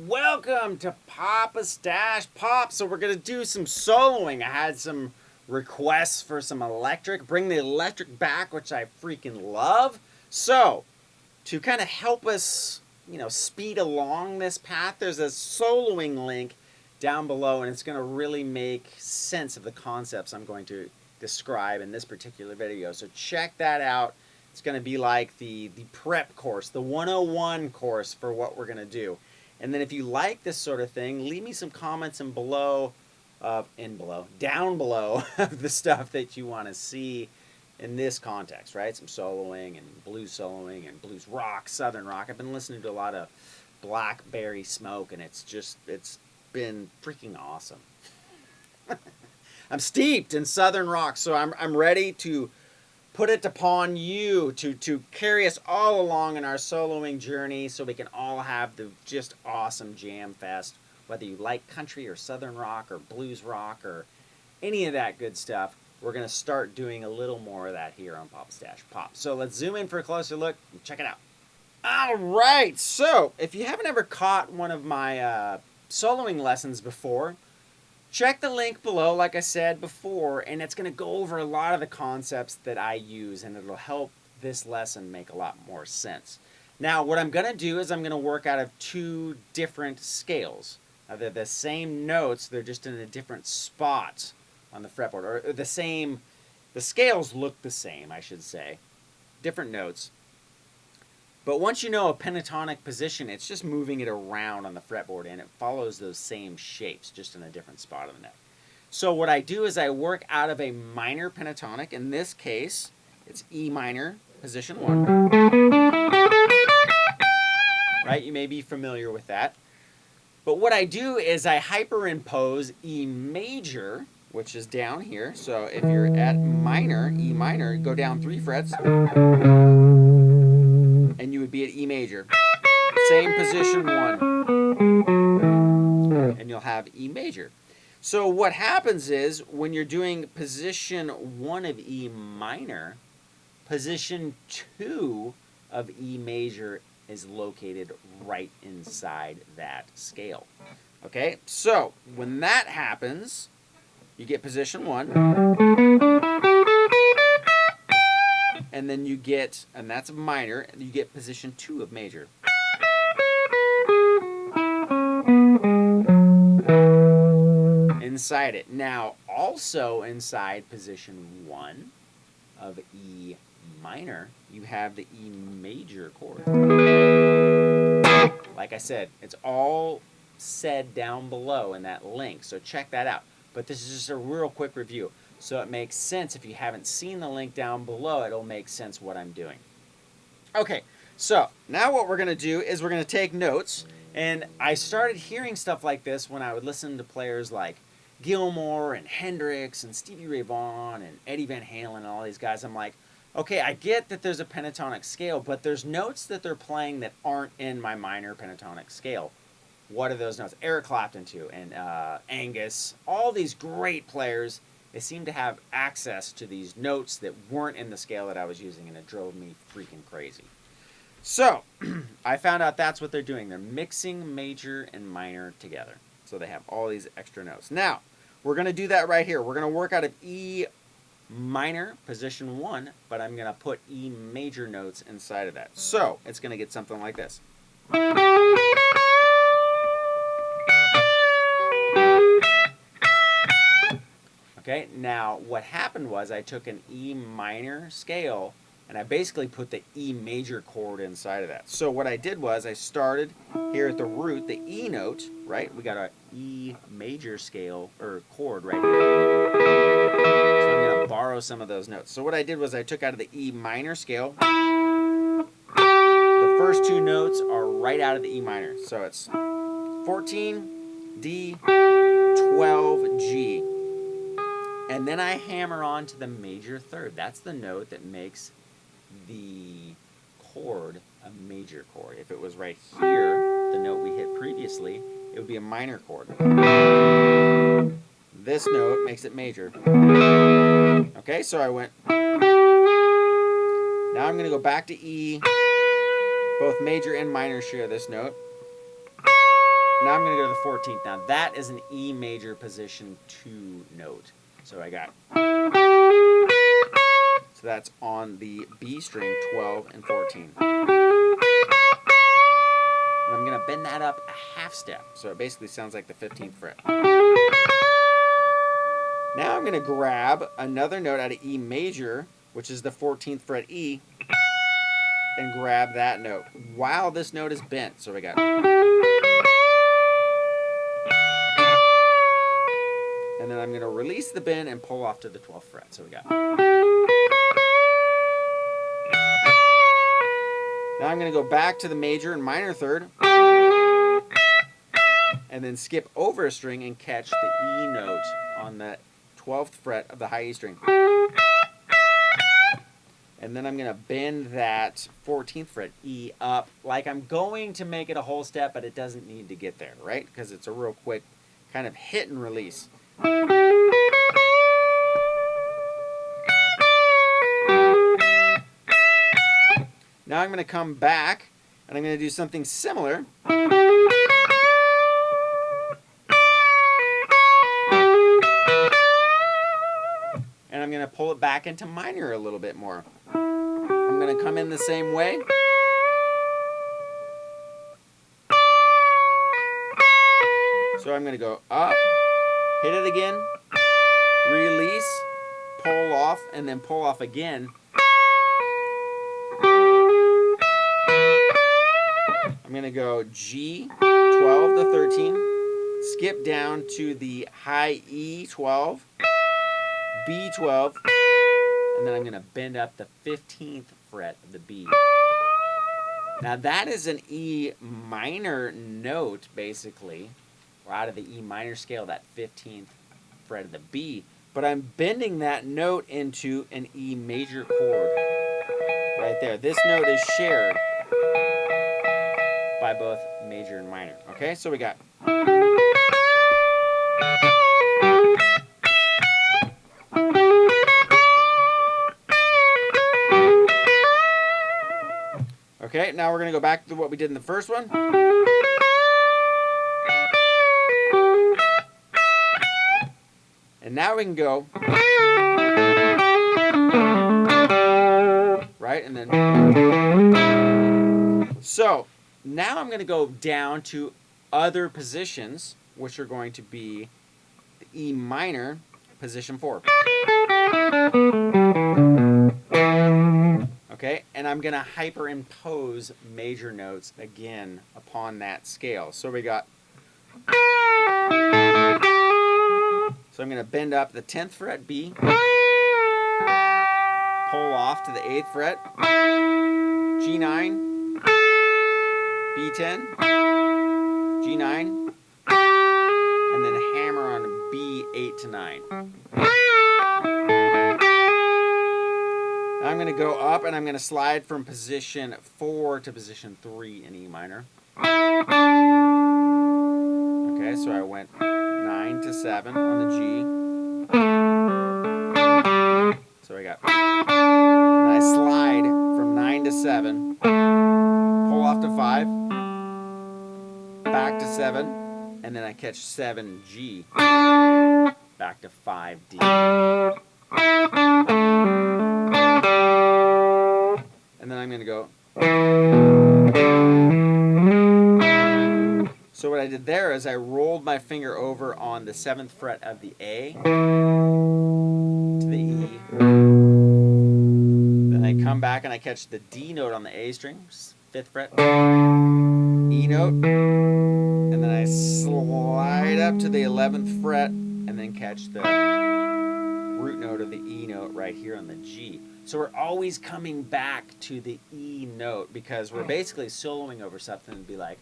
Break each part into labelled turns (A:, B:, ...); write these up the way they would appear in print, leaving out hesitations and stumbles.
A: Welcome to PapastachePop. So we're going to do some soloing. I had some requests for some electric. Bring the electric back, which I freaking love. So, to kind of help us, speed along this path, there's a soloing link down below, and it's going to really make sense of the concepts I'm going to describe in this particular video. So check that out. It's going to be like the prep course, the 101 course for what we're going to do. And then if you like this sort of thing, leave me some comments down below of the stuff that you want to see in this context, right? Some soloing and blues rock, southern rock. I've been listening to a lot of Blackberry Smoke, and it's been freaking awesome. I'm steeped in southern rock, so I'm ready to put it upon you to carry us all along in our soloing journey so we can all have the just awesome jam fest, whether you like country or southern rock or blues rock or any of that good stuff. We're going to start doing a little more of that here on PapastachePop. So let's zoom in for a closer look and check it out. All right, so if you haven't ever caught one of my soloing lessons before, check the link below, like I said before, and it's going to go over a lot of the concepts that I use, and it'll help this lesson make a lot more sense. Now, what I'm going to do is I'm going to work out of two different scales. Now, they're the same notes, they're just in a different spot on the fretboard, or the scales look the same, I should say. Different notes. But once you know a pentatonic position, it's just moving it around on the fretboard, and it follows those same shapes, just in a different spot of the neck. So what I do is I work out of a minor pentatonic. In this case, it's E minor, position 1. Right? You may be familiar with that. But what I do is I hyperimpose E major, which is down here. So if you're at minor, E minor, go down 3 frets, and you would be at E major. Same position 1. And you'll have E major. So what happens is when you're doing position 1 of E minor, position 2 of E major is located right inside that scale. Okay, so when that happens, you get position 1. And then you get, and that's minor, and you get position 2 of major. Inside it. Now, also inside position 1 of E minor, you have the E major chord. Like I said, it's all said down below in that link, so check that out. But this is just a real quick review. So it makes sense. If you haven't seen the link down below, it'll make sense what I'm doing. Okay, so now what we're going to do is we're going to take notes. And I started hearing stuff like this when I would listen to players like Gilmour and Hendrix and Stevie Ray Vaughan and Eddie Van Halen and all these guys. I'm like, okay, I get that there's a pentatonic scale, but there's notes that they're playing that aren't in my minor pentatonic scale. What are those notes? Eric Clapton too, and Angus, all these great players. They seem to have access to these notes that weren't in the scale that I was using, and it drove me freaking crazy. So, I found out that's what they're doing. They're mixing major and minor together. So they have all these extra notes. Now, we're going to do that right here. We're going to work out of E minor, position 1, but I'm going to put E major notes inside of that. So, it's going to get something like this. Okay, now what happened was I took an E minor scale and I basically put the E major chord inside of that. So what I did was I started here at the root, the E note, right? We got our E major scale or chord right here. So I'm going to borrow some of those notes. So what I did was I took out of the E minor scale. The first two notes are right out of the E minor. So it's 14, D, 12, G. And then I hammer on to the major third. That's the note that makes the chord a major chord. If it was right here, the note we hit previously, it would be a minor chord. This note makes it major. Okay, so I went. Now I'm going to go back to E. Both major and minor share this note. Now I'm going to go to the 14th. Now that is an E major position 2 note. So I got. So that's on the B string, 12 and 14. And I'm going to bend that up a half step. So it basically sounds like the 15th fret. Now I'm going to grab another note out of E major, which is the 14th fret E, and grab that note while this note is bent. So we got. And then I'm going to release the bend and pull off to the 12th fret. So we got. Now I'm going to go back to the major and minor third, and then skip over a string and catch the E note on the 12th fret of the high E string. And then I'm going to bend that 14th fret E up like I'm going to make it a whole step, but it doesn't need to get there, right? Because it's a real quick kind of hit and release. Now I'm going to come back and I'm going to do something similar. And I'm going to pull it back into minor a little bit more. I'm going to come in the same way. So I'm going to go up, hit it again, release, pull off, and then pull off again. I'm going to go G, 12 to 13, skip down to the high E, 12, B, 12, and then I'm going to bend up the 15th fret of the B. Now that is an E minor note, basically, or out of the E minor scale, that 15th fret of the B, but I'm bending that note into an E major chord right there. This note is shared by both major and minor. Okay, so we got. Okay, now we're going to go back to what we did in the first one. And now we can go. Right, and then. So, now I'm going to go down to other positions, which are going to be the E minor, position 4. Okay, and I'm going to hyperimpose major notes again upon that scale. So we got. So I'm going to bend up the 10th fret B, pull off to the 8th fret, G9, B10, G9, and then hammer on B8 to 9. Now I'm going to go up and I'm going to slide from position 4 to position 3 in E minor. Okay, so I went 9 to 7 on the G. So I got. And I slide from 9 to 7, pull off to 5, back to 7, and then I catch 7G, back to 5D. And then I'm going to go. So what I did there is I rolled my finger over on the 7th fret of the A to the E. Then I come back and I catch the D note on the A string, 5th fret, E note, and then I slide up to the 11th fret and then catch the root note or the E note right here on the G. So we're always coming back to the E note because we're basically soloing over something and be like.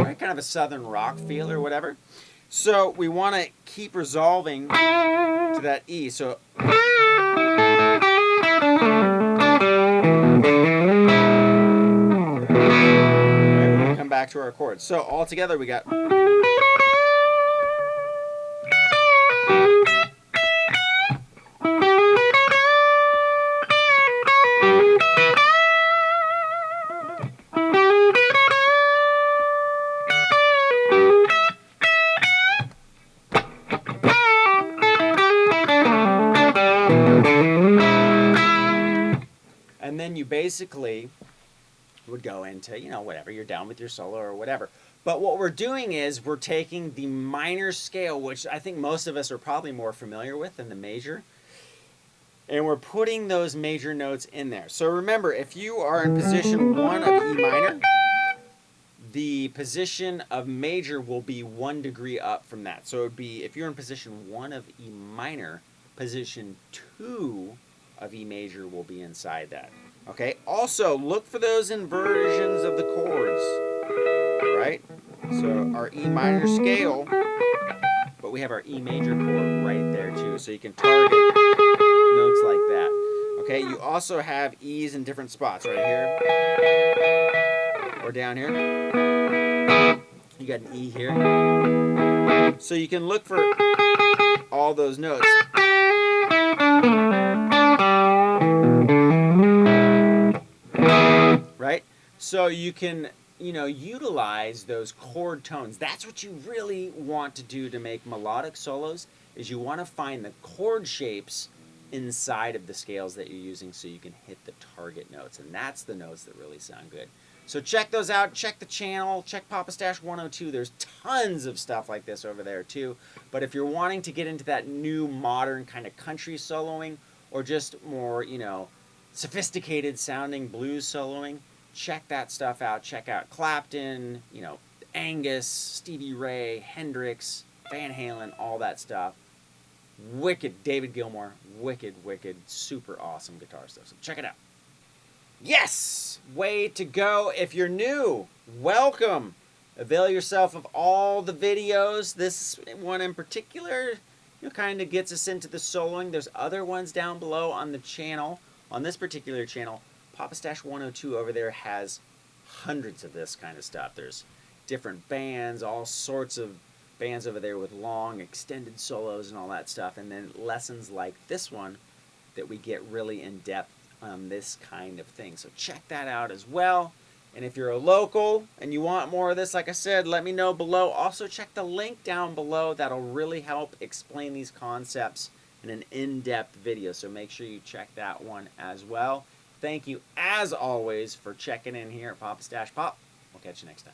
A: Right, kind of a southern rock feel or whatever. So we want to keep resolving to that E. So come back to our chords. So all together we got. And then you basically would go into, you know, whatever, you're down with your solo or whatever. But what we're doing is we're taking the minor scale, which I think most of us are probably more familiar with than the major, and we're putting those major notes in there. So remember, if you are in position 1 of E minor, the position of major will be 1 degree up from that. So it would be, if you're in position 1 of E minor, position 2 of E major will be inside that. Okay, also look for those inversions of the chords, right? So our E minor scale, but we have our E major chord right there too, so you can target notes like that. Okay, you also have E's in different spots, right here, or down here. You got an E here. So you can look for all those notes. Right? So you can, you know, utilize those chord tones. That's what you really want to do to make melodic solos, is you want to find the chord shapes inside of the scales that you're using so you can hit the target notes. And that's the notes that really sound good. So check those out. Check the channel. Check Papa Stache 102. There's tons of stuff like this over there too. But if you're wanting to get into that new modern kind of country soloing, or just more, you know, sophisticated sounding blues soloing, check that stuff out. Check out Clapton, you know, Angus, Stevie Ray, Hendrix, Van Halen, all that stuff. Wicked. David Gilmour. Wicked, super awesome guitar stuff. So check it out. Yes! Way to go. If you're new, welcome. Avail yourself of all the videos. This one in particular, you know, kind of gets us into the soloing. There's other ones down below on the channel. On this particular channel, Papa Stache 102 over there has hundreds of this kind of stuff. There's different bands, all sorts of bands over there with long, extended solos and all that stuff. And then lessons like this one that we get really in-depth on this kind of thing. So check that out as well. And if you're a local and you want more of this, like I said, let me know below. Also check the link down below. That'll really help explain these concepts in an in-depth video. So make sure you check that one as well. Thank you, as always, for checking in here at Papa Stache Pop. We'll catch you next time.